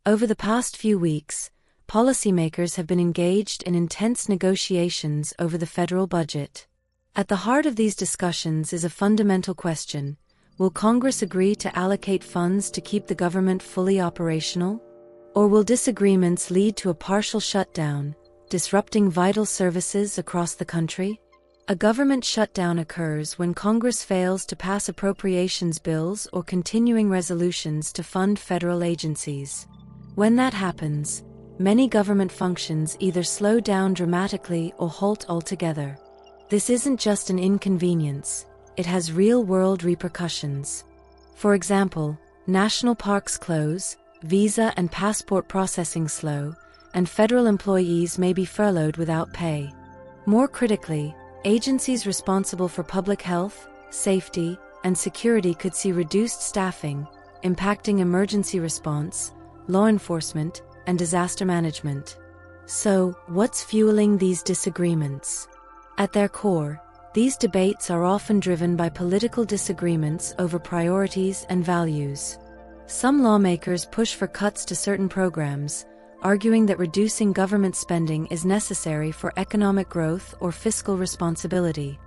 Over the past few weeks, policymakers have been engaged in intense negotiations over the federal budget. At the heart of these discussions is a fundamental question: will Congress agree to allocate funds to keep the government fully operational? Or will disagreements lead to a partial shutdown, disrupting vital services across the country? A government shutdown occurs when Congress fails to pass appropriations bills or continuing resolutions to fund federal agencies. When that happens, many government functions either slow down dramatically or halt altogether. This isn't just an inconvenience, it has real-world repercussions. For example, national parks close, visa and passport processing slow, and federal employees may be furloughed without pay. More critically, agencies responsible for public health, safety, and security could see reduced staffing, impacting emergency response, law enforcement, and disaster management. So, what's fueling these disagreements? At their core, these debates are often driven by political disagreements over priorities and values. Some lawmakers push for cuts to certain programs, arguing that reducing government spending is necessary for economic growth or fiscal responsibility.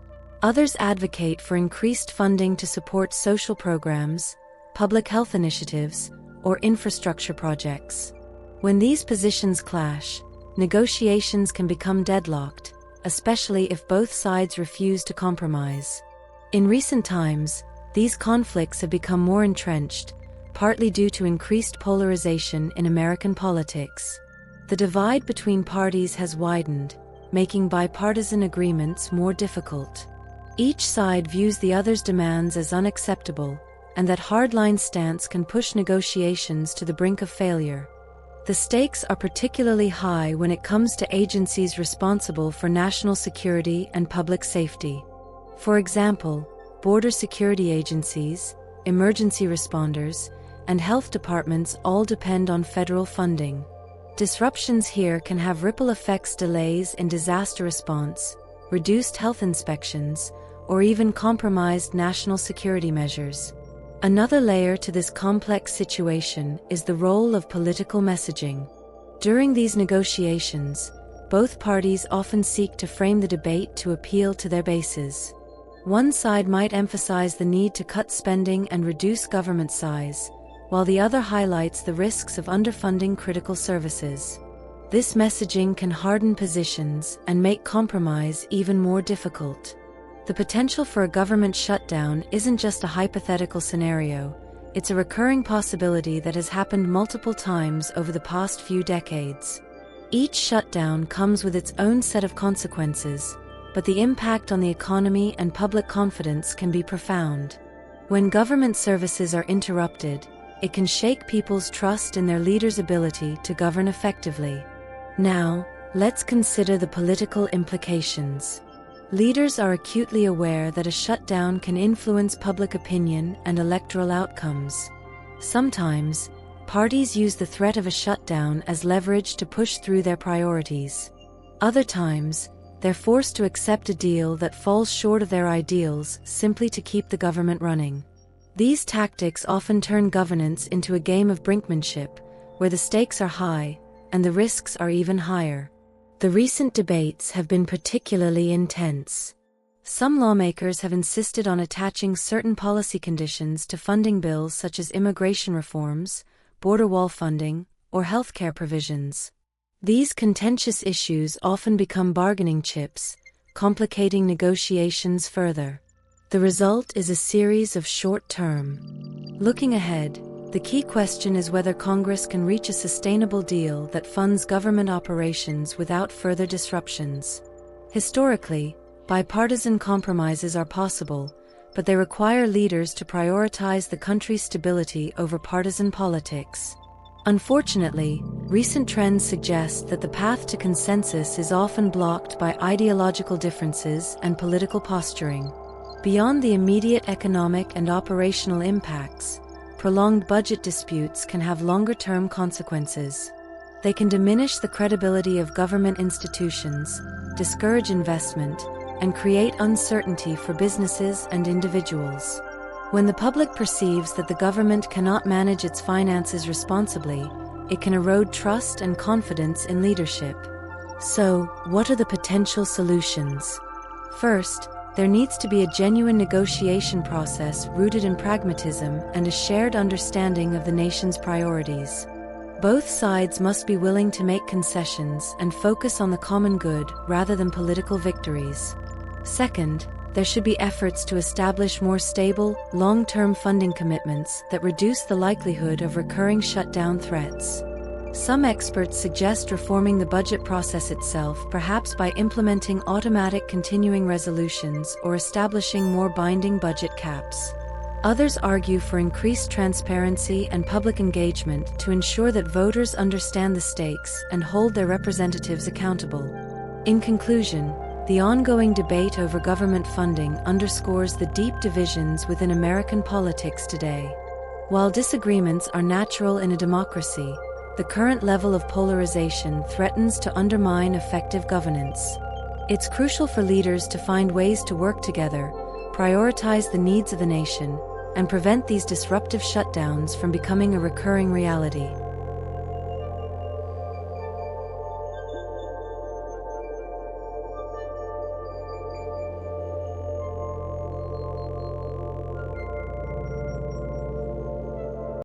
Others advocate for increased funding to support social programs, public health initiatives, or infrastructure projects. When these positions clash, negotiations can become deadlocked, especially if both sides refuse to compromise. In recent times, these conflicts have become more entrenched, partly due to increased polarization in American politics. The divide between parties has widened, making bipartisan agreements more difficult. Each side views the other's demands as unacceptable, and that hardline stance can push negotiations to the brink of failure. The stakes are particularly high when it comes to agencies responsible for national security and public safety. For example, border security agencies, emergency responders, and health departments all depend on federal funding. Disruptions here can have ripple effects: delays in disaster response, reduced health inspections, or even compromised national security measures. Another layer to this complex situation is the role of political messaging. During these negotiations, both parties often seek to frame the debate to appeal to their bases. One side might emphasize the need to cut spending and reduce government size, while the other highlights the risks of underfunding critical services. This messaging can harden positions and make compromise even more difficult. The potential for a government shutdown isn't just a hypothetical scenario, it's a recurring possibility that has happened multiple times over the past few decades. Each shutdown comes with its own set of consequences, but the impact on the economy and public confidence can be profound. When government services are interrupted, it can shake people's trust in their leaders' ability to govern effectively. Now, let's consider the political implications. Leaders are acutely aware that a shutdown can influence public opinion and electoral outcomes. Sometimes, parties use the threat of a shutdown as leverage to push through their priorities. Other times, they're forced to accept a deal that falls short of their ideals simply to keep the government running. These tactics often turn governance into a game of brinkmanship, where the stakes are high and the risks are even higher. The recent debates have been particularly intense. Some lawmakers have insisted on attaching certain policy conditions to funding bills such as immigration reforms, border wall funding, or healthcare provisions. These contentious issues often become bargaining chips, complicating negotiations further. The result is a series of short-term. Looking ahead, the key question is whether Congress can reach a sustainable deal that funds government operations without further disruptions. Historically, bipartisan compromises are possible, but they require leaders to prioritize the country's stability over partisan politics. Unfortunately, recent trends suggest that the path to consensus is often blocked by ideological differences and political posturing. Beyond the immediate economic and operational impacts, prolonged budget disputes can have longer-term consequences. They can diminish the credibility of government institutions, discourage investment, and create uncertainty for businesses and individuals. When the public perceives that the government cannot manage its finances responsibly, it can erode trust and confidence in leadership. So, what are the potential solutions? First, there needs to be a genuine negotiation process rooted in pragmatism and a shared understanding of the nation's priorities. Both sides must be willing to make concessions and focus on the common good rather than political victories. Second, there should be efforts to establish more stable, long-term funding commitments that reduce the likelihood of recurring shutdown threats. Some experts suggest reforming the budget process itself, perhaps by implementing automatic continuing resolutions or establishing more binding budget caps. Others argue for increased transparency and public engagement to ensure that voters understand the stakes and hold their representatives accountable. In conclusion, the ongoing debate over government funding underscores the deep divisions within American politics today. While disagreements are natural in a democracy, the current level of polarization threatens to undermine effective governance. It's crucial for leaders to find ways to work together, prioritize the needs of the nation, and prevent these disruptive shutdowns from becoming a recurring reality.